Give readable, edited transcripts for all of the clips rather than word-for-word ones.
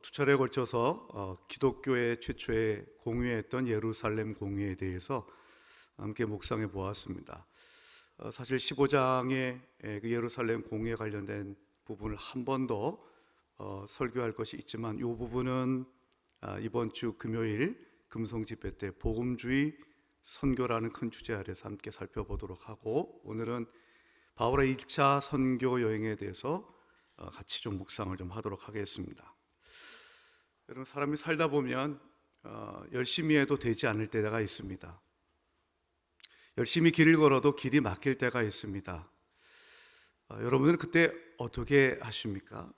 두 차례에 걸쳐서 기독교의 최초의 공회했던 예루살렘 공회에 대해서 함께 묵상해 보았습니다. 사실 15장의 그 예루살렘 공회에 관련된 부분을 한 번 더 설교할 것이 있지만 이 부분은 이번 주 금요일 금성집회 때 복음주의 선교라는 큰 주제 아래서 함께 살펴보도록 하고, 오늘은 바울의 1차 선교 여행에 대해서 같이 좀 묵상을 좀 하도록 하겠습니다. 여러분, 사람이 살다 보면 열심히 해도 되지 않을 때가 있습니다. 열심히 길을 걸어도 길이 막힐 때가 있습니다. 여러분들은 그때 어떻게 하십니까?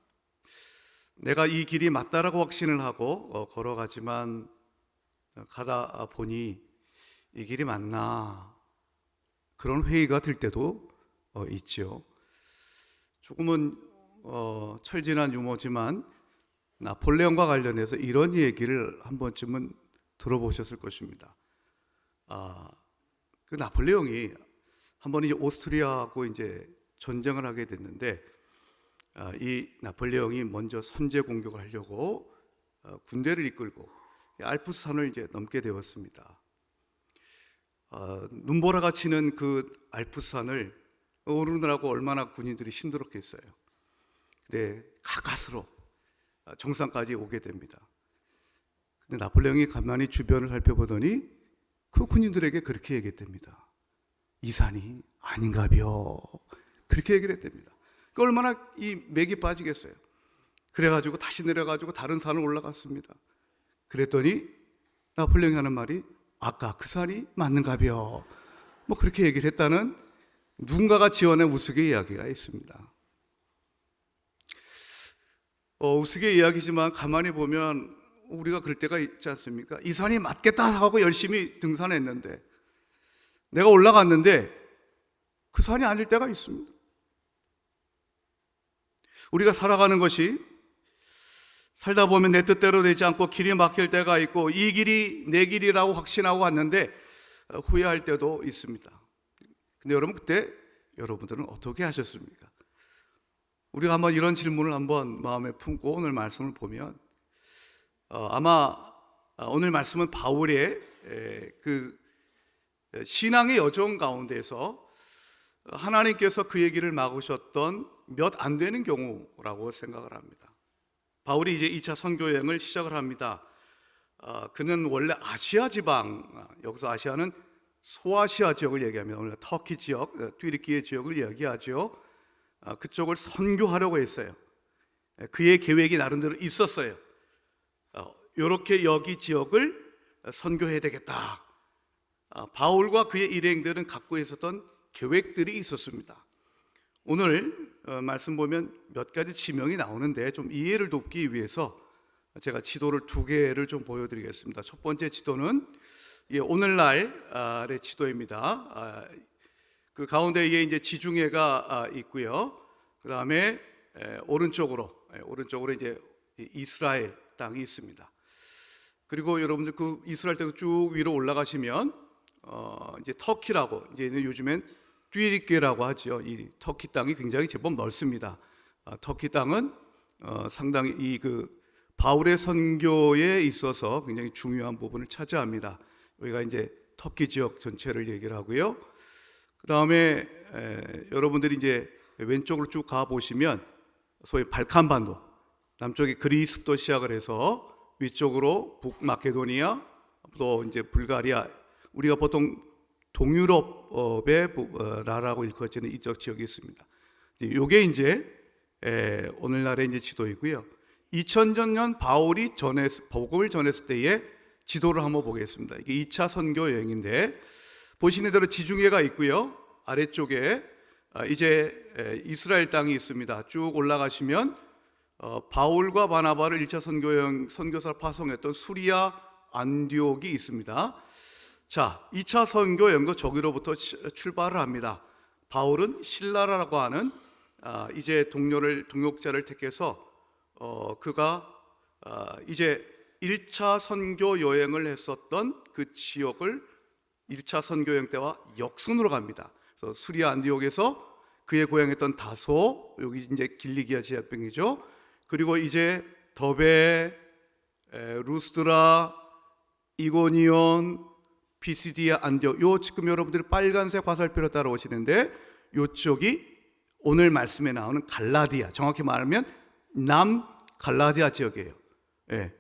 내가 이 길이 맞다라고 확신을 하고 걸어가지만 가다 보니 이 길이 맞나, 그런 회의가 들 때도 있죠. 조금은 철진한 유머지만 나폴레옹과 관련해서 이런 얘기를 한 번쯤은 들어보셨을 것입니다. 그 나폴레옹이 한 번 이제 오스트리아하고 이제 전쟁을 하게 됐는데, 이 나폴레옹이 먼저 선제 공격을 하려고 군대를 이끌고 알프스산을 이제 넘게 되었습니다. 눈보라가 치는 그 알프스산을 오르느라고 얼마나 군인들이 힘들었겠어요. 근데 가까스로 정상까지 오게 됩니다. 근데 나폴레옹이 가만히 주변을 살펴보더니 그 군인들에게 그렇게 얘기했답니다. 이 산이 아닌가벼, 그렇게 얘기를 했답니다. 그 얼마나 이 맥이 빠지겠어요. 그래가지고 다시 내려가지고 다른 산을 올라갔습니다. 그랬더니 나폴레옹이 하는 말이 아까 그 산이 맞는가벼, 뭐 그렇게 얘기를 했다는 누군가가 지어낸 우스개 이야기가 있습니다. 우스개 이야기지만 가만히 보면 우리가 그럴 때가 있지 않습니까? 이 산이 맞겠다 하고 열심히 등산했는데, 내가 올라갔는데 그 산이 아닐 때가 있습니다. 우리가 살아가는 것이 살다 보면 내 뜻대로 되지 않고 길이 막힐 때가 있고, 이 길이 내 길이라고 확신하고 왔는데 후회할 때도 있습니다. 근데 여러분, 그때 여러분들은 어떻게 하셨습니까? 우리가 한번 이런 질문을 한번 마음에 품고 오늘 말씀을 보면, 아마 오늘 말씀은 바울의 그 신앙의 여정 가운데서 하나님께서 그 얘기를 막으셨던 몇 안 되는 경우라고 생각을 합니다. 바울이 이제 2차 선교 여행을 시작을 합니다. 그는 원래 아시아 지방, 여기서 아시아는 소아시아 지역을 얘기하면 오늘 터키 지역, 튀르키예 지역을 이야기하죠. 그쪽을 선교하려고 했어요. 그의 계획이 나름대로 있었어요. 이렇게 여기 지역을 선교해야 되겠다. 바울과 그의 일행들은 갖고 있었던 계획들이 있었습니다. 오늘 말씀 보면 몇 가지 지명이 나오는데 좀 이해를 돕기 위해서 제가 지도를 두 개를 좀 보여드리겠습니다. 첫 번째 지도는 오늘날의 지도입니다. 그 가운데에 이제 지중해가 있고요. 그 다음에 오른쪽으로 이제 이스라엘 땅이 있습니다. 그리고 여러분들 그 이스라엘 땅 쭉 위로 올라가시면 이제 터키라고, 이제는 요즘엔 튀르키예라고 하죠. 이 터키 땅이 굉장히 제법 넓습니다. 터키 땅은 상당히 이 그 바울의 선교에 있어서 굉장히 중요한 부분을 차지합니다. 여기가 이제 터키 지역 전체를 얘기를 하고요. 그 다음에 여러분들이 이제 왼쪽으로 쭉 가 보시면 소위 발칸반도, 남쪽에 그리스부터 시작을 해서 위쪽으로 북마케도니아, 또 이제 불가리아, 우리가 보통 동유럽의 나라라고 일컬어지는 이쪽 지역이 있습니다. 이게 이제 오늘날의 이제 지도이고요. 2000년 바울이 복음을 전했을 때의 지도를 한번 보겠습니다. 이게 2차 선교 여행인데, 보시는 대로 지중해가 있고요. 아래쪽에 이제 이스라엘 땅이 있습니다. 쭉 올라가시면 바울과 바나바를 1차 선교 여행 선교사를 파송했던 수리아 안디옥이 있습니다. 자, 2차 선교 여행도 저기로부터 출발을 합니다. 바울은 실라라고 하는 이제 동역자를 택해서 그가 이제 1차 선교 여행을 했었던 그 지역을 1차 선교 여행 때와 역순으로 갑니다. 그래서 수리아 안디옥에서 그의 고향했던 다소, 여기 이제 길리기아 지역병이죠. 그리고 이제 더베, 루스드라, 이고니온, 피시디아, 안디옥, 요 지금 여러분들이 빨간색 화살표로 따라오시는데 요쪽이 오늘 말씀에 나오는 갈라디아, 정확히 말하면 남 갈라디아 지역이에요. 예.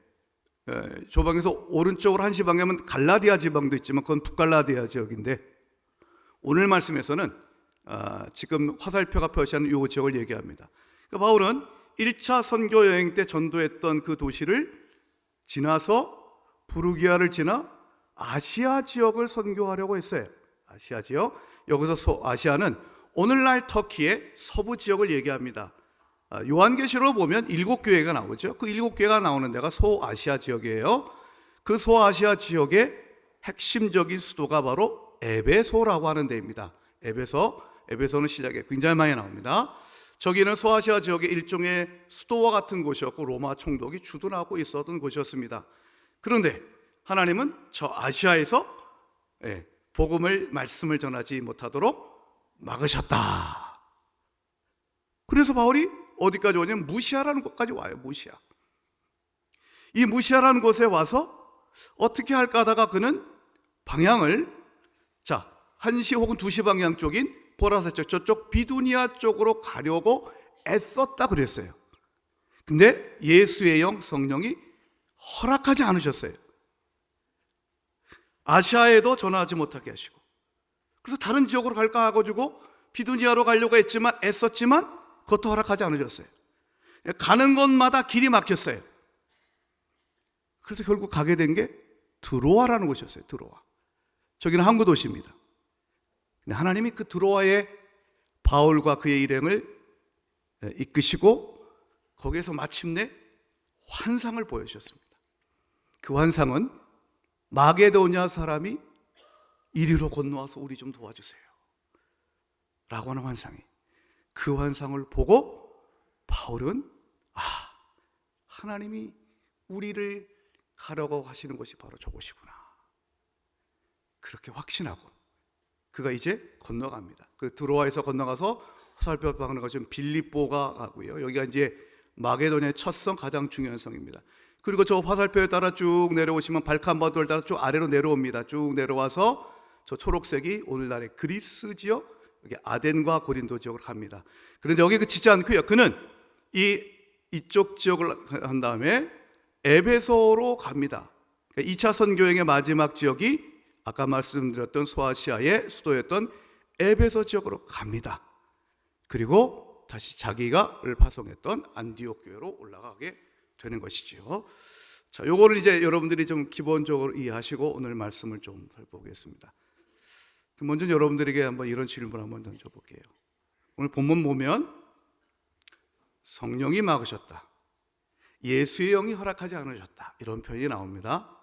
조방에서 오른쪽으로 한시 방향은 갈라디아 지방도 있지만 그건 북갈라디아 지역인데 오늘 말씀에서는 지금 화살표가 표시하는 이 지역을 얘기합니다. 그러니까 바울은 1차 선교 여행 때 전도했던 그 도시를 지나서 부르기아를 지나 아시아 지역을 선교하려고 했어요. 아시아 지역. 여기서 아시아는 오늘날 터키의 서부 지역을 얘기합니다. 요한계시로 보면 7교회가 나오죠. 그 7교회가 나오는 데가 소아시아 지역이에요. 그 소아시아 지역의 핵심적인 수도가 바로 에베소라고 하는 데입니다. 에베소는 시작에 굉장히 많이 나옵니다. 저기는 소아시아 지역의 일종의 수도와 같은 곳이었고 로마 총독이 주둔하고 있었던 곳이었습니다. 그런데 하나님은 저 아시아에서 말씀을 전하지 못하도록 막으셨다. 그래서 바울이 어디까지 오냐면 무시아라는 곳까지 와요. 무시아. 이 무시아라는 곳에 와서 어떻게 할까 하다가 그는 방향을 1시 혹은 2시 방향 쪽인 보라색 쪽, 저쪽 비두니아 쪽으로 가려고 애썼다 그랬어요. 근데 예수의 영 성령이 허락하지 않으셨어요. 아시아에도 전화하지 못하게 하시고, 그래서 다른 지역으로 갈까 해가지고 비두니아로 가려고 했지만 애썼지만 그것도 허락하지 않으셨어요. 가는 곳마다 길이 막혔어요. 그래서 결국 가게 된 게 드로아라는 곳이었어요. 드로아. 저기는 항구 도시입니다. 근데 하나님이 그 드로아에 바울과 그의 일행을 이끄시고 거기에서 마침내 환상을 보여주셨습니다. 그 환상은 마게도냐 사람이 이리로 건너와서 우리 좀 도와주세요 라고 하는 환상이, 그 환상을 보고 바울은 하나님이 우리를 가려고 하시는 것이 바로 저곳이구나, 그렇게 확신하고 그가 이제 건너갑니다. 그 드로아에서 건너가서 화살표 것은 빌립보가 가고요. 여기가 이제 마게도냐의 첫 성, 가장 중요한 성입니다. 그리고 저 화살표에 따라 쭉 내려오시면 발칸바도를 따라 쭉 아래로 내려옵니다. 쭉 내려와서 저 초록색이 오늘날의 그리스 지역, 여기 아덴과 고린도 지역을 갑니다. 그런데 여기 그치지 않고요. 그는 이쪽 지역을 한 다음에 에베소로 갑니다. 2차 선교행의 마지막 지역이 아까 말씀드렸던 소아시아의 수도였던 에베소 지역으로 갑니다. 그리고 다시 자기가 파송했던 안디옥 교회로 올라가게 되는 것이죠. 자, 요거를 이제 여러분들이 좀 기본적으로 이해하시고 오늘 말씀을 좀 살펴보겠습니다. 먼저 여러분들에게 한번 이런 질문 한번 던져볼게요. 오늘 본문 보면 성령이 막으셨다, 예수의 영이 허락하지 않으셨다, 이런 표현이 나옵니다.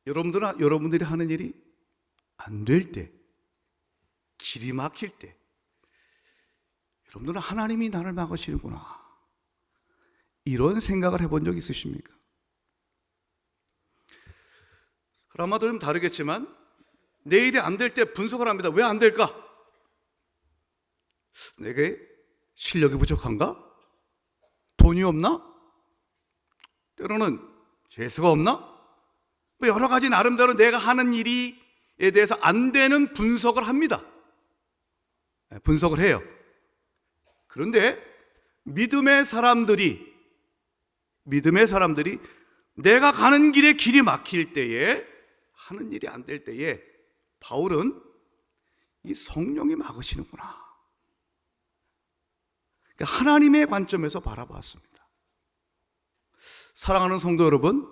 여러분들이 하는 일이 안 될 때, 길이 막힐 때, 여러분들은 하나님이 나를 막으시는구나, 이런 생각을 해본 적 있으십니까? 사람마다 좀 다르겠지만 내 일이 안 될 때 분석을 합니다. 왜 안 될까? 내게 실력이 부족한가? 돈이 없나? 때로는 재수가 없나? 여러 가지 나름대로 내가 하는 일에 대해서 안 되는 분석을 합니다. 분석을 해요. 그런데 믿음의 사람들이 내가 가는 길에 길이 막힐 때에, 하는 일이 안 될 때에 바울은 이 성령이 막으시는구나, 그러니까 하나님의 관점에서 바라보았습니다. 사랑하는 성도 여러분,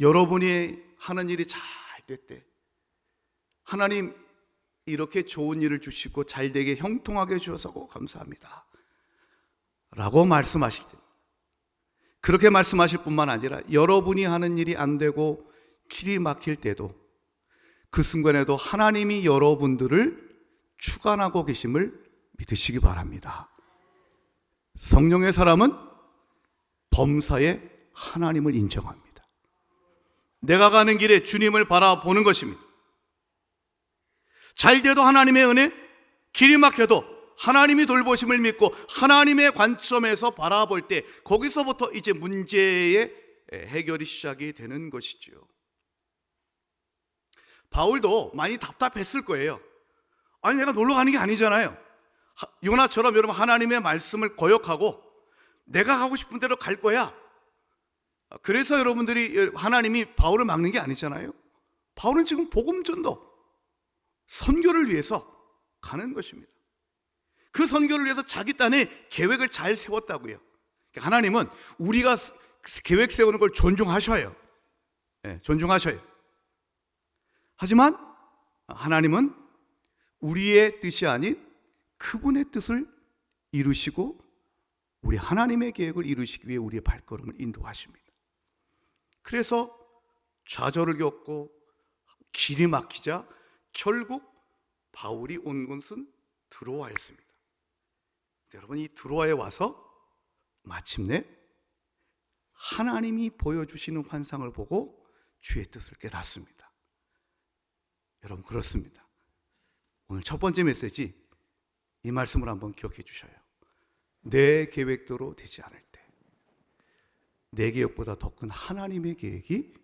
여러분이 하는 일이 잘 될 때, 하나님 이렇게 좋은 일을 주시고 잘 되게 형통하게 주셔서 감사합니다 라고 말씀하실 때, 그렇게 말씀하실 뿐만 아니라 여러분이 하는 일이 안 되고 길이 막힐 때도 그 순간에도 하나님이 여러분들을 주관하고 계심을 믿으시기 바랍니다. 성령의 사람은 범사에 하나님을 인정합니다. 내가 가는 길에 주님을 바라보는 것입니다. 잘 돼도 하나님의 은혜, 길이 막혀도 하나님이 돌보심을 믿고 하나님의 관점에서 바라볼 때 거기서부터 이제 문제의 해결이 시작이 되는 것이죠. 바울도 많이 답답했을 거예요. 아니, 내가 놀러 가는 게 아니잖아요. 요나처럼 여러분 하나님의 말씀을 거역하고 내가 가고 싶은 대로 갈 거야. 그래서 여러분들이 하나님이 바울을 막는 게 아니잖아요. 바울은 지금 복음 전도, 선교를 위해서 가는 것입니다. 그 선교를 위해서 자기 딴에 계획을 잘 세웠다고요. 하나님은 우리가 계획 세우는 걸 존중하셔요. 네, 존중하셔요. 하지만 하나님은 우리의 뜻이 아닌 그분의 뜻을 이루시고 우리 하나님의 계획을 이루시기 위해 우리의 발걸음을 인도하십니다. 그래서 좌절을 겪고 길이 막히자 결국 바울이 온 곳은 드로아였습니다. 여러분, 이 드로아에 와서 마침내 하나님이 보여주시는 환상을 보고 주의 뜻을 깨닫습니다. 여러분, 그렇습니다. 오늘 첫 번째 메시지, 이 말씀을 한번 기억해 주셔요. 내 계획대로 되지 않을 때 내 계획보다 더 큰 하나님의 계획이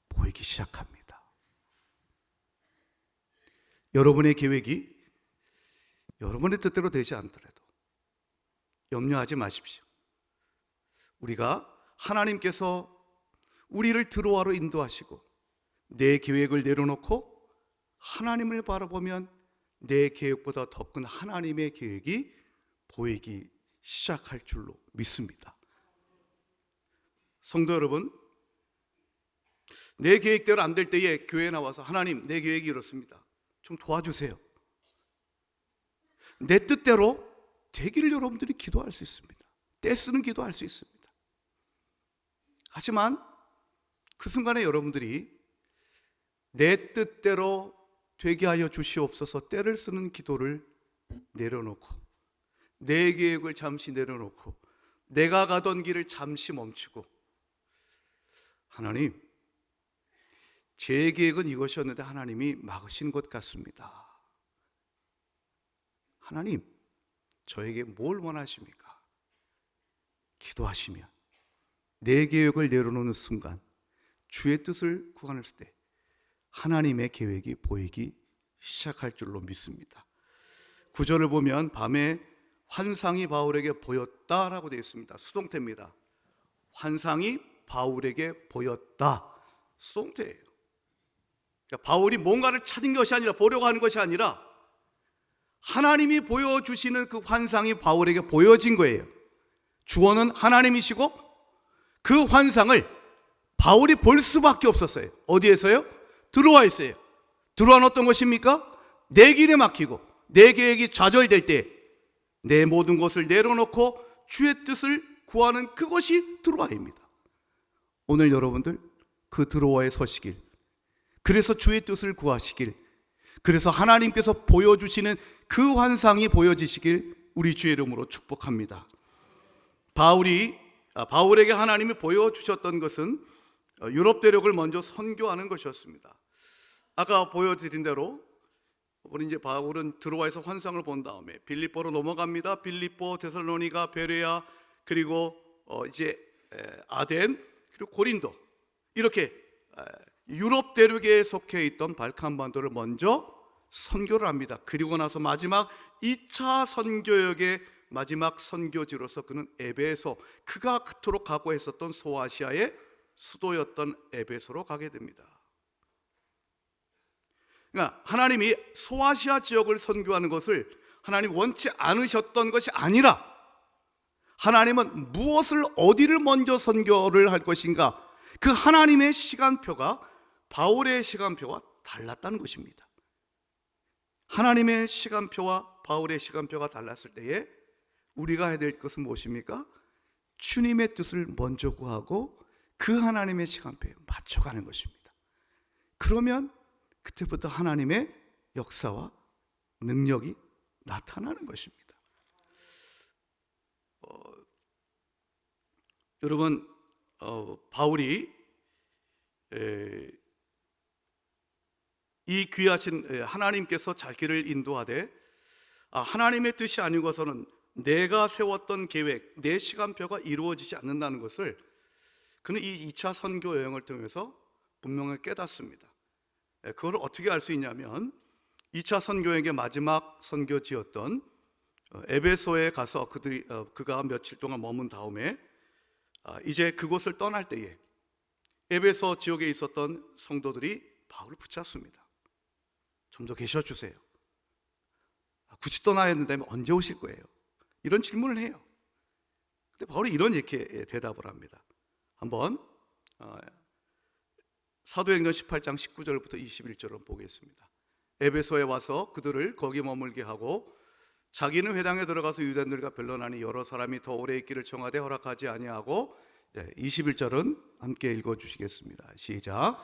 보이기 시작합니다. 여러분의 계획이 여러분의 뜻대로 되지 않더라도 염려하지 마십시오. 우리가 하나님께서 우리를 드로아로 인도하시고 내 계획을 내려놓고 하나님을 바라보면 내 계획보다 더 큰 하나님의 계획이 보이기 시작할 줄로 믿습니다. 성도 여러분, 내 계획대로 안 될 때에 교회에 나와서 하나님, 내 계획이 이렇습니다, 좀 도와주세요, 내 뜻대로 되기를 여러분들이 기도할 수 있습니다. 떼쓰는 기도할 수 있습니다. 하지만 그 순간에 여러분들이 내 뜻대로 되게 하여 주시옵소서 때를 쓰는 기도를 내려놓고 내 계획을 잠시 내려놓고 내가 가던 길을 잠시 멈추고 하나님, 제 계획은 이것이었는데 하나님이 막으신 것 같습니다. 하나님, 저에게 뭘 원하십니까? 기도하시면 내 계획을 내려놓는 순간 주의 뜻을 구하는 때 하나님의 계획이 보이기 시작할 줄로 믿습니다. 9절을 보면 밤에 환상이 바울에게 보였다라고 되어 있습니다. 수동태입니다. 환상이 바울에게 보였다. 수동태예요. 그러니까 바울이 뭔가를 찾은 것이 아니라, 보려고 하는 것이 아니라 하나님이 보여주시는 그 환상이 바울에게 보여진 거예요. 주어는 하나님이시고 그 환상을 바울이 볼 수밖에 없었어요. 어디에서요? 드로아 있어요. 드로아는 어떤 것입니까? 내 길에 막히고 내 계획이 좌절될 때 내 모든 것을 내려놓고 주의 뜻을 구하는 그것이 드로아입니다. 오늘 여러분들 그 드로아에 서시길, 그래서 주의 뜻을 구하시길, 그래서 하나님께서 보여주시는 그 환상이 보여지시길 우리 주의 이름으로 축복합니다. 바울에게 하나님이 보여주셨던 것은 유럽 대륙을 먼저 선교하는 것이었습니다. 아까 보여드린 대로 우리 이제 바울은 드로아에서 환상을 본 다음에 빌립보로 넘어갑니다. 빌립보, 데살로니가, 베레아, 그리고 이제 아덴, 그리고 고린도, 이렇게 유럽 대륙에 속해 있던 발칸반도를 먼저 선교를 합니다. 그리고 나서 마지막 2차 선교역의 마지막 선교지로서 그는 에베소, 그가 그토록 각오했었던 소아시아의 수도였던 에베소로 가게 됩니다. 그러니까 하나님이 소아시아 지역을 선교하는 것을 하나님 원치 않으셨던 것이 아니라 하나님은 무엇을, 어디를 먼저 선교를 할 것인가, 그 하나님의 시간표가 바울의 시간표와 달랐다는 것입니다. 하나님의 시간표와 바울의 시간표가 달랐을 때에 우리가 해야 될 것은 무엇입니까? 주님의 뜻을 먼저 구하고 그 하나님의 시간표에 맞춰가는 것입니다. 그러면 그때부터 하나님의 역사와 능력이 나타나는 것입니다. 여러분, 바울이 이 귀하신 하나님께서 자기를 인도하되 하나님의 뜻이 아니고서는 내가 세웠던 계획, 내 시간표가 이루어지지 않는다는 것을 그는 이 2차 선교 여행을 통해서 분명히 깨닫습니다. 그걸 어떻게 알 수 있냐면 2차 선교 여행의 마지막 선교지였던 에베소에 가서 그가 며칠 동안 머문 다음에 이제 그곳을 떠날 때에 에베소 지역에 있었던 성도들이 바울을 붙잡습니다. 좀 더 계셔주세요. 굳이 떠나야 된다면 언제 오실 거예요? 이런 질문을 해요. 근데 바울이 이렇게 대답을 합니다. 한번 사도행전 18장 19절부터 21절을 보겠습니다. 에베소에 와서 그들을 거기 머물게 하고 자기는 회당에 들어가서 유대인들과 변론하니 여러 사람이 더 오래 있기를 청하되 허락하지 아니하고 21절은 함께 읽어주시겠습니다. 시작.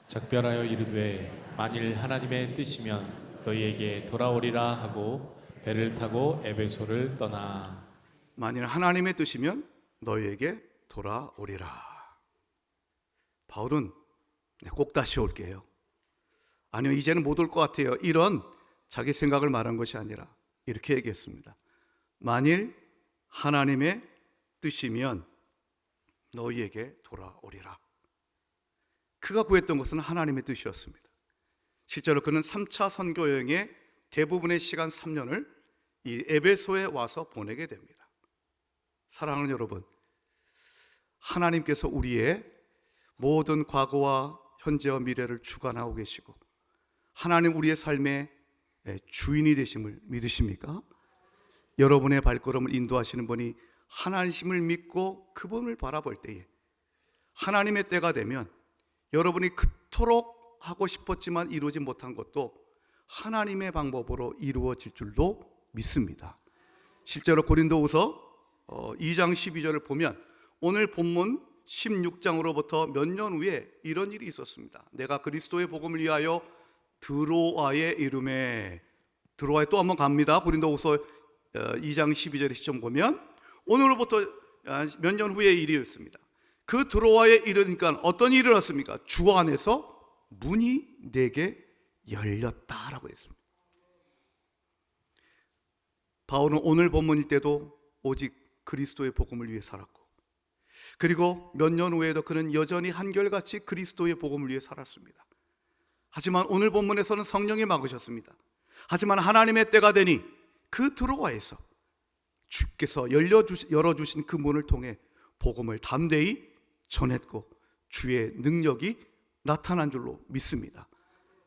작별하여 이르되 만일 하나님의 뜻이면 너희에게 돌아오리라 하고 배를 타고 에베소를 떠나. 만일 하나님의 뜻이면 너희에게 돌아오리라. 바울은 꼭 다시 올게요. 아니요, 이제는 못 올 것 같아요. 이런 자기 생각을 말한 것이 아니라 이렇게 얘기했습니다. 만일 하나님의 뜻이면 너희에게 돌아오리라. 그가 구했던 것은 하나님의 뜻이었습니다. 실제로 그는 3차 선교 여행의 대부분의 시간 3년을 이 에베소에 와서 보내게 됩니다. 사랑하는 여러분, 하나님께서 우리의 모든 과거와 현재와 미래를 주관하고 계시고 하나님 우리의 삶의 주인이 되심을 믿으십니까? 여러분의 발걸음을 인도하시는 분이 하나님을 믿고 그분을 바라볼 때에 하나님의 때가 되면 여러분이 그토록 하고 싶었지만 이루지 못한 것도 하나님의 방법으로 이루어질 줄도 믿습니다. 실제로 고린도후서 2장 12절을 보면 오늘 본문 16장으로부터 몇 년 후에 이런 일이 있었습니다. 내가 그리스도의 복음을 위하여 드로아에 이름에, 드로아에 또 한번 갑니다. 고린도후서 2장 12절의 시점 보면 오늘로부터 몇 년 후의 일이었습니다. 그 드로아에 이르니까 어떤 일이 일어났습니까? 주 안에서 문이 내게 열렸다라고 했습니다. 바울은 오늘 본문일 때도 오직 그리스도의 복음을 위해 살았고, 그리고 몇 년 후에도 그는 여전히 한결같이 그리스도의 복음을 위해 살았습니다. 하지만 오늘 본문에서는 성령이 막으셨습니다. 하지만 하나님의 때가 되니 그 드로아에서 주께서 열어주신 그 문을 통해 복음을 담대히 전했고 주의 능력이 나타난 줄로 믿습니다.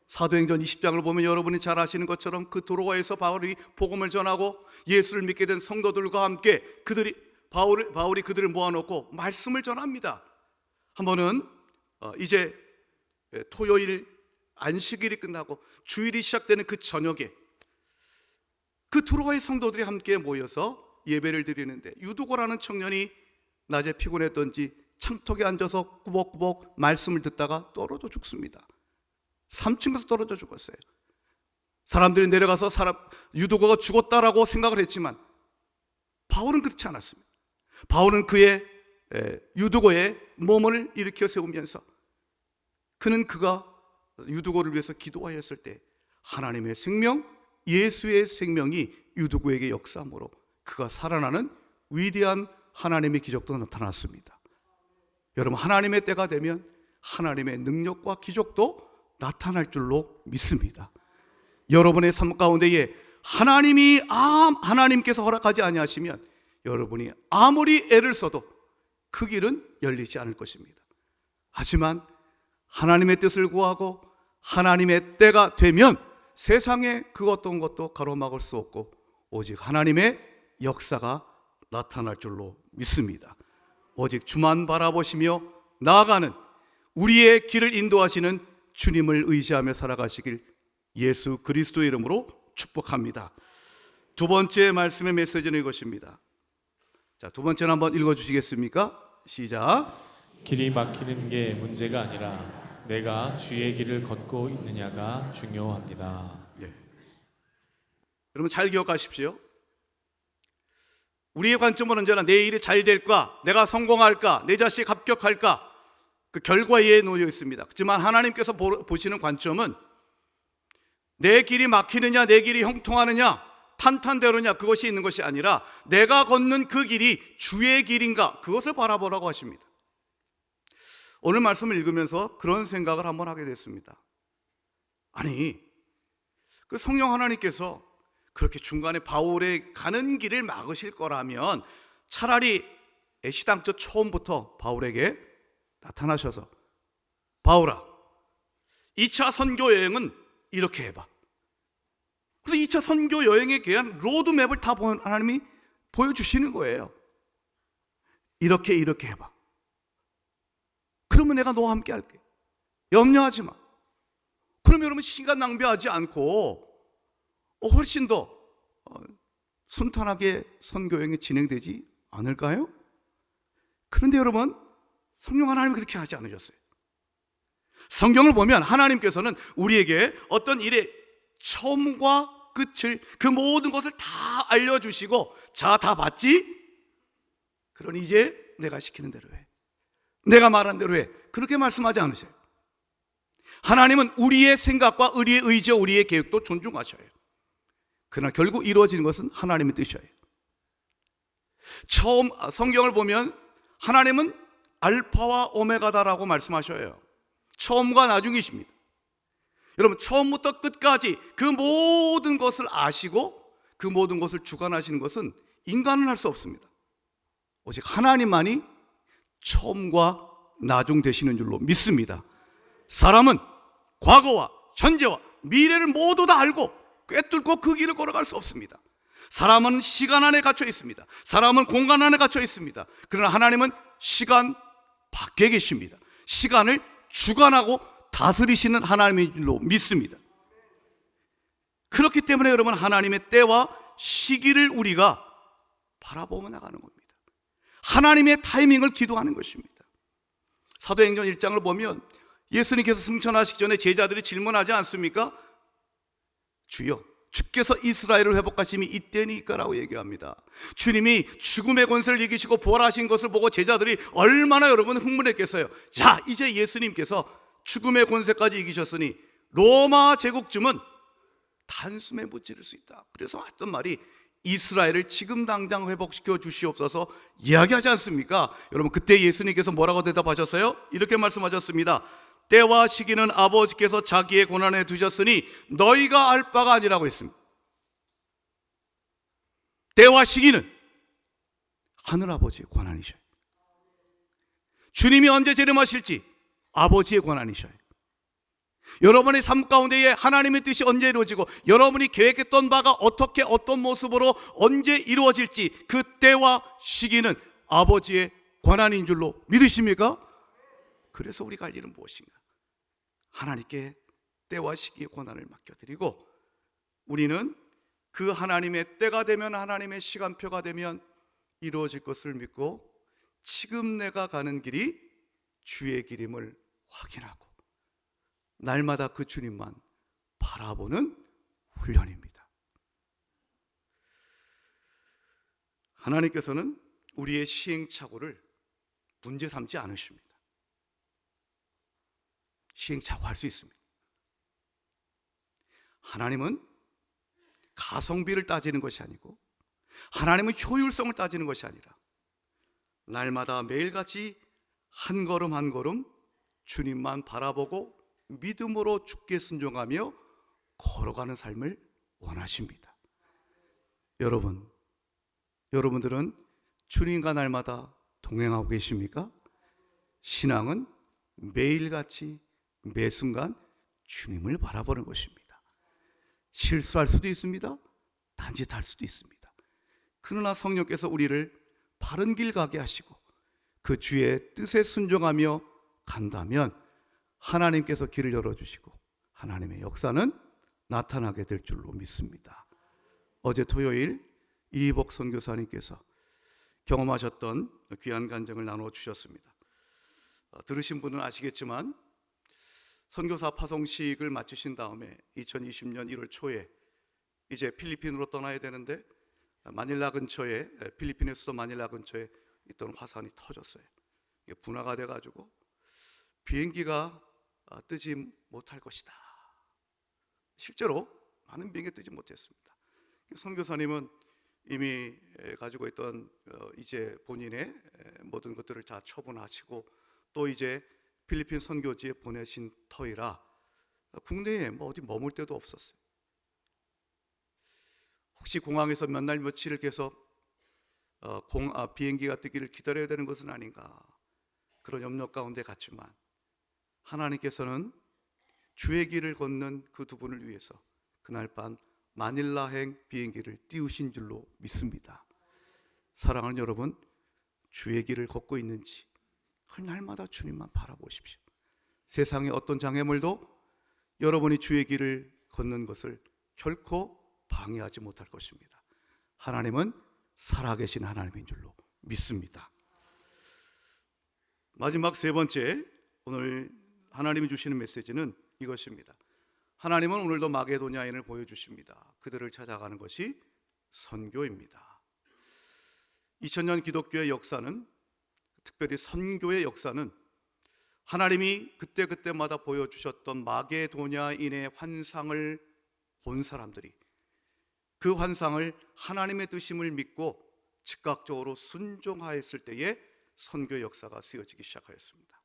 사도행전 20장을 보면 여러분이 잘 아시는 것처럼 그 드로아에서 바울이 복음을 전하고 예수를 믿게 된 성도들과 함께 바울이 그들을 모아놓고 말씀을 전합니다. 한 번은 이제 토요일 안식일이 끝나고 주일이 시작되는 그 저녁에 그 드로아의 성도들이 함께 모여서 예배를 드리는데 유두고라는 청년이 낮에 피곤했던지 창턱에 앉아서 꾸벅꾸벅 말씀을 듣다가 떨어져 죽습니다. 3층에서 떨어져 죽었어요. 사람들이 내려가서 유두고가 죽었다라고 생각을 했지만 바울은 그렇지 않았습니다. 바울은 그의 유두고의 몸을 일으켜 세우면서 그가 유두고를 위해서 기도하였을 때 하나님의 생명, 예수의 생명이 유두고에게 역사함으로 그가 살아나는 위대한 하나님의 기적도 나타났습니다. 여러분, 하나님의 때가 되면 하나님의 능력과 기적도 나타날 줄로 믿습니다. 여러분의 삶 가운데에 하나님께서 허락하지 아니하시면 여러분이 아무리 애를 써도 그 길은 열리지 않을 것입니다. 하지만 하나님의 뜻을 구하고 하나님의 때가 되면 세상에 그 어떤 것도 가로막을 수 없고 오직 하나님의 역사가 나타날 줄로 믿습니다. 오직 주만 바라보시며 나아가는 우리의 길을 인도하시는 주님을 의지하며 살아가시길 예수 그리스도의 이름으로 축복합니다. 두 번째 말씀의 메시지는 이것입니다. 자, 두 번째는 한번 읽어주시겠습니까? 시작. 길이 막히는 게 문제가 아니라 내가 주의 길을 걷고 있느냐가 중요합니다. 네. 여러분 잘 기억하십시오. 우리의 관점은 언제나 내 일이 잘 될까, 내가 성공할까, 내 자식이 합격할까, 그 결과에 놓여 있습니다. 하지만 하나님께서 보시는 관점은 내 길이 막히느냐, 내 길이 형통하느냐, 탄탄대로냐, 그것이 있는 것이 아니라 내가 걷는 그 길이 주의 길인가, 그것을 바라보라고 하십니다. 오늘 말씀을 읽으면서 그런 생각을 한번 하게 됐습니다. 아니, 그 성령 하나님께서 그렇게 중간에 바울의 가는 길을 막으실 거라면 차라리 애시당초 처음부터 바울에게 나타나셔서, 바울아, 2차 선교 여행은 이렇게 해봐. 그래서 2차 선교 여행에 대한 로드맵을 다 하나님이 보여주시는 거예요. 이렇게 해봐. 그러면 내가 너와 함께 할게. 염려하지 마. 그러면 여러분 시간 낭비하지 않고 훨씬 더 순탄하게 선교여행이 진행되지 않을까요? 그런데 여러분, 성령 하나님은 그렇게 하지 않으셨어요. 성경을 보면 하나님께서는 우리에게 어떤 일의 처음과 끝을, 그 모든 것을 다 알려주시고, 자, 다 봤지? 그러니 이제 내가 시키는 대로 해, 내가 말한 대로 해, 그렇게 말씀하지 않으세요. 하나님은 우리의 생각과 우리의 의지와 우리의 계획도 존중하셔요. 그러나 결국 이루어지는 것은 하나님의 뜻이에요. 처음 성경을 보면 하나님은 알파와 오메가다라고 말씀하셔요. 처음과 나중이십니다. 여러분, 처음부터 끝까지 그 모든 것을 아시고 그 모든 것을 주관하시는 것은 인간은 할 수 없습니다. 오직 하나님만이 처음과 나중 되시는 줄로 믿습니다. 사람은 과거와 현재와 미래를 모두 다 알고 꿰뚫고 그 길을 걸어갈 수 없습니다. 사람은 시간 안에 갇혀 있습니다. 사람은 공간 안에 갇혀 있습니다. 그러나 하나님은 시간 밖에 계십니다. 시간을 주관하고 다스리시는 하나님인 줄로 믿습니다. 그렇기 때문에 여러분, 하나님의 때와 시기를 우리가 바라보며 나가는 겁니다. 하나님의 타이밍을 기도하는 것입니다. 사도행전 1장을 보면 예수님께서 승천하시기 전에 제자들이 질문하지 않습니까? 주여, 주께서 이스라엘을 회복하심이 이때니까라고 얘기합니다. 주님이 죽음의 권세를 이기시고 부활하신 것을 보고 제자들이 얼마나 여러분 흥분했겠어요. 자, 이제 예수님께서 죽음의 권세까지 이기셨으니 로마 제국쯤은 단숨에 무찌를 수 있다. 그래서 했던 말이 이스라엘을 지금 당장 회복시켜 주시옵소서 이야기하지 않습니까? 여러분, 그때 예수님께서 뭐라고 대답하셨어요? 이렇게 말씀하셨습니다. 때와 시기는 아버지께서 자기의 권한에 두셨으니 너희가 알 바가 아니라고 했습니다. 때와 시기는 하늘아버지의 권한이셔요. 주님이 언제 재림하실지 아버지의 권한이셔요. 여러분의 삶 가운데에 하나님의 뜻이 언제 이루어지고 여러분이 계획했던 바가 어떻게, 어떤 모습으로 언제 이루어질지 그 때와 시기는 아버지의 권한인 줄로 믿으십니까? 그래서 우리가 할 일은 무엇인가? 하나님께 때와 시기의 권한을 맡겨드리고, 우리는 그 하나님의 때가 되면, 하나님의 시간표가 되면 이루어질 것을 믿고 지금 내가 가는 길이 주의 길임을 확인하고 날마다 그 주님만 바라보는 훈련입니다. 하나님께서는 우리의 시행착오를 문제 삼지 않으십니다. 시행착오 할 수 있습니다. 하나님은 가성비를 따지는 것이 아니고, 하나님은 효율성을 따지는 것이 아니라 날마다 매일같이 한 걸음 한 걸음 주님만 바라보고 믿음으로 주께 순종하며 걸어가는 삶을 원하십니다. 여러분들은 주님과 날마다 동행하고 계십니까? 신앙은 매일같이 매 순간 주님을 바라보는 것입니다. 실수할 수도 있습니다. 단짓할 수도 있습니다. 그러나 성령께서 우리를 바른 길 가게 하시고 그 주의 뜻에 순종하며 간다면 하나님께서 길을 열어주시고 하나님의 역사는 나타나게 될 줄로 믿습니다. 어제 토요일 이희복 선교사님께서 경험하셨던 귀한 간증을 나눠주셨습니다. 들으신 분은 아시겠지만 선교사 파송식을 마치신 다음에 2020년 1월 초에 이제 필리핀으로 떠나야 되는데 마닐라 근처에, 필리핀의 수도 마닐라 근처에 있던 화산이 터졌어요. 이게 분화가 돼가지고 비행기가 뜨지 못할 것이다. 실제로 많은 비행기 뜨지 못했습니다. 선교사님은 이미 가지고 있던 이제 본인의 모든 것들을 다 처분하시고 또 이제 필리핀 선교지에 보내신 터이라 국내에 뭐 어디 머물 데도 없었어요. 혹시 공항에서 몇 날 며칠을 계속 비행기가 뜨기를 기다려야 되는 것은 아닌가, 그런 염려 가운데 갔지만 하나님께서는 주의 길을 걷는 그 두 분을 위해서 그날 밤 마닐라행 비행기를 띄우신 줄로 믿습니다. 사랑하는 여러분, 주의 길을 걷고 있는지 그 날마다 주님만 바라보십시오. 세상의 어떤 장애물도 여러분이 주의 길을 걷는 것을 결코 방해하지 못할 것입니다. 하나님은 살아계신 하나님인 줄로 믿습니다. 마지막 세 번째, 오늘 하나님이 주시는 메시지는 이것입니다. 하나님은 오늘도 마게도냐인을 보여주십니다. 그들을 찾아가는 것이 선교입니다. 2000년 기독교의 역사는, 특별히 선교의 역사는 하나님이 그때그때마다 보여주셨던 마게도냐인의 환상을 본 사람들이 그 환상을 하나님의 뜻임을 믿고 즉각적으로 순종하였을 때에 선교 역사가 쓰여지기 시작하였습니다.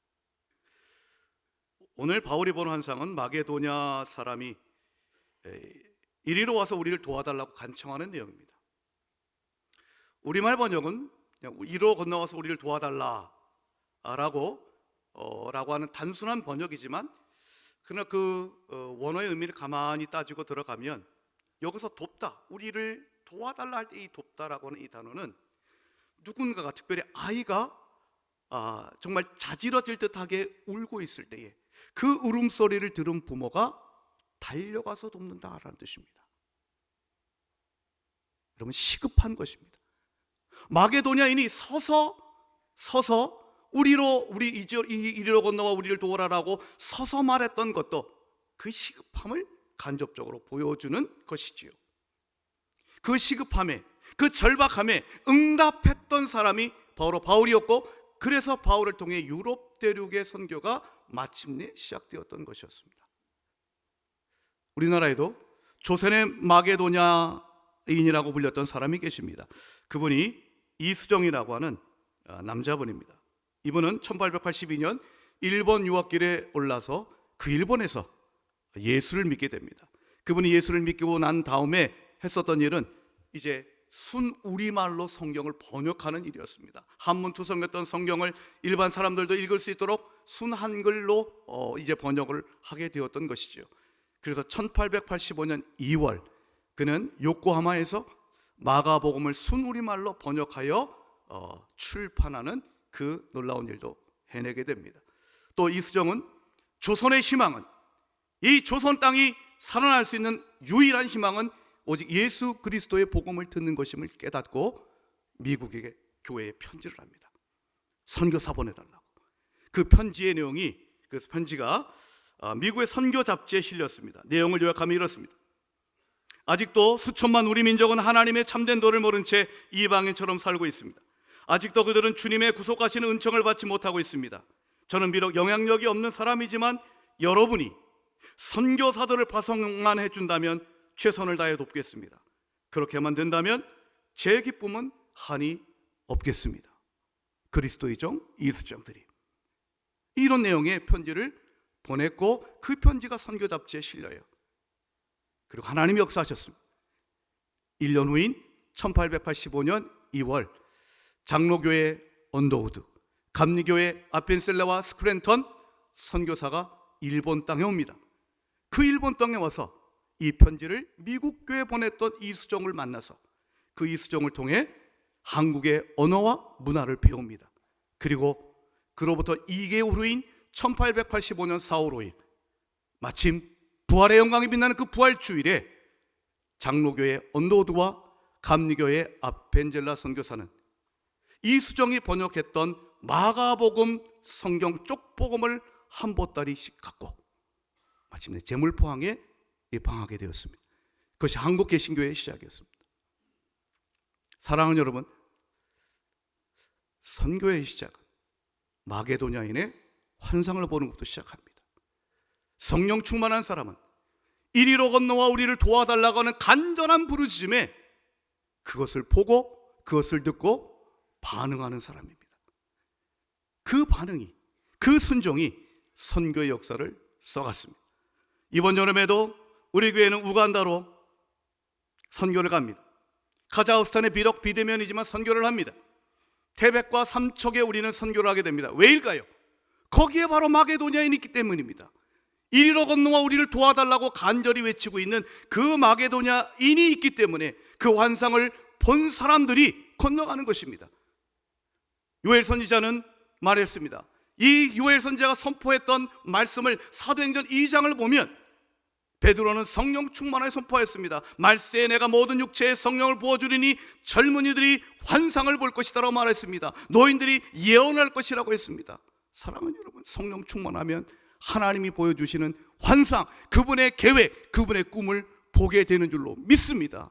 오늘 바울이 본 환상은 마게도냐 사람이 이리로 와서 우리를 도와달라고 간청하는 내용입니다. 우리말 번역은 그냥 이리로 건너와서 우리를 도와달라 라고 하는 단순한 번역이지만, 그러나 그 원어의 의미를 가만히 따지고 들어가면 여기서 돕다, 우리를 도와달라 할 때 이 돕다라고 하는 이 단어는 누군가가, 특별히 아이가 정말 자지러질 듯하게 울고 있을 때에 그 울음소리를 들은 부모가 달려가서 돕는다라는 뜻입니다. 여러분, 시급한 것입니다. 마게도냐인이 서서 이리로 건너와 우리를 도와라라고 서서 말했던 것도 그 시급함을 간접적으로 보여주는 것이지요. 그 시급함에, 그 절박함에 응답했던 사람이 바로 바울이었고, 그래서 바울을 통해 유럽 대륙의 선교가 마침내 시작되었던 것이었습니다. 우리나라에도 조선의 마게도냐인이라고 불렸던 사람이 계십니다. 그분이 이수정이라고 하는 남자분입니다. 이분은 1882년 일본 유학길에 올라서 그 일본에서 예수를 믿게 됩니다. 그분이 예수를 믿고 난 다음에 했었던 일은 이제 순우리말로 성경을 번역하는 일이었습니다. 한문투성이었던 성경을 일반 사람들도 읽을 수 있도록 순한글로 이제 번역을 하게 되었던 것이죠. 그래서 1885년 2월 그는 요코하마에서 마가복음을 순우리말로 번역하여 출판하는 그 놀라운 일도 해내게 됩니다. 또 이수정은 조선의 희망은, 이 조선 땅이 살아날 수 있는 유일한 희망은 오직 예수 그리스도의 복음을 듣는 것임을 깨닫고 미국에게 교회에 편지를 합니다. 선교사 보내달라고. 그 편지의 내용이, 그 편지가 미국의 선교 잡지에 실렸습니다. 내용을 요약하면 이렇습니다. 아직도 수천만 우리 민족은 하나님의 참된 도를 모른 채 이방인처럼 살고 있습니다. 아직도 그들은 주님의 구속하시는 은총을 받지 못하고 있습니다. 저는 비록 영향력이 없는 사람이지만 여러분이 선교사들을 파송만 해준다면 최선을 다해 돕겠습니다. 그렇게만 된다면 제 기쁨은 한이 없겠습니다. 그리스도의 종 이수정들이 이런 내용의 편지를 보냈고, 그 편지가 선교 잡지에 실려요. 그리고 하나님이 역사하셨습니다. 1년 후인 1885년 2월 장로교회 언더우드, 감리교회 아펜셀레와 스크랜턴 선교사가 일본 땅에 옵니다. 그 일본 땅에 와서 이 편지를 미국 교회에 보냈던 이수정을 만나서 그 이수정을 통해 한국의 언어와 문화를 배웁니다. 그리고 그로부터 2개월 후인 1885년 4월 5일 마침 부활의 영광이 빛나는 그 부활주일에 장로교회 언더우드와 감리교회 아펜젤라 선교사는 이수정이 번역했던 마가복음 성경 쪽복음을 한 보따리씩 갖고 마침내 제물포항에 입항하게 되었습니다. 그것이 한국 개신교회의 시작이었습니다. 사랑하는 여러분, 선교의 시작은 마게도냐인의 환상을 보는 것부터 시작합니다. 성령 충만한 사람은 이리로 건너와 우리를 도와달라고 하는 간절한 부르짖음에 그것을 보고 그것을 듣고 반응하는 사람입니다. 그 반응이, 그 순종이 선교의 역사를 써갔습니다. 이번 여름에도 우리 교회는 우간다로 선교를 갑니다. 카자흐스탄의 비록 비대면이지만 선교를 합니다. 태백과 삼척에 우리는 선교를 하게 됩니다. 왜일까요? 거기에 바로 마게도냐인이 있기 때문입니다. 이리로 건너와 우리를 도와달라고 간절히 외치고 있는 그 마게도냐인이 있기 때문에 그 환상을 본 사람들이 건너가는 것입니다. 요엘 선지자는 말했습니다. 이 요엘 선지자가 선포했던 말씀을 사도행전 2장을 보면 베드로는 성령 충만하게 선포했습니다. 말세에 내가 모든 육체에 성령을 부어주리니 젊은이들이 환상을 볼 것이다라고 말했습니다. 노인들이 예언할 것이라고 했습니다. 사랑하는 여러분, 성령 충만하면 하나님이 보여주시는 환상, 그분의 계획, 그분의 꿈을 보게 되는 줄로 믿습니다.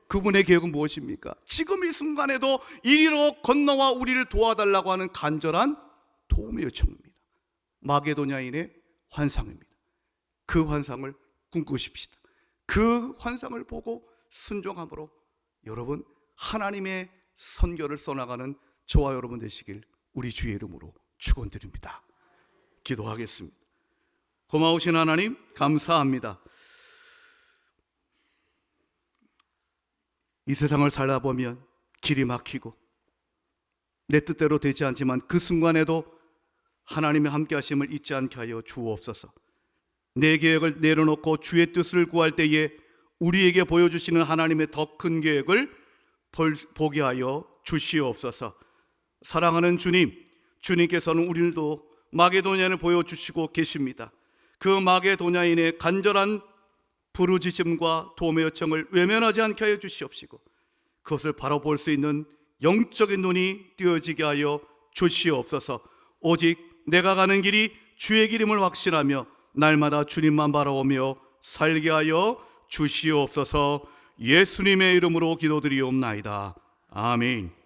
그분의 계획은 무엇입니까? 지금 이 순간에도 이리로 건너와 우리를 도와달라고 하는 간절한 도움의 요청입니다. 마게도냐인의 환상입니다. 그 환상을 꿈꾸십시다. 그 환상을 보고 순종함으로 여러분 하나님의 선교를 써나가는 저와 여러분 되시길 우리 주의 이름으로 축원드립니다. 기도하겠습니다. 고마우신 하나님 감사합니다. 이 세상을 살아보면 길이 막히고 내 뜻대로 되지 않지만 그 순간에도 하나님의 함께 하심을 잊지 않게 하여 주옵소서. 내 계획을 내려놓고 주의 뜻을 구할 때에 우리에게 보여주시는 하나님의 더 큰 계획을 보게 하여 주시옵소서. 사랑하는 주님, 주님께서는 우리도 마게도냐인을 보여주시고 계십니다. 그 마게도냐인의 간절한 부르짖음과 도움의 요청을 외면하지 않게 하여 주시옵시고 그것을 바라볼 수 있는 영적인 눈이 띄어지게 하여 주시옵소서. 오직 내가 가는 길이 주의 길임을 확신하며 날마다 주님만 바라보며 살게 하여 주시옵소서. 예수님의 이름으로 기도드리옵나이다. 아멘.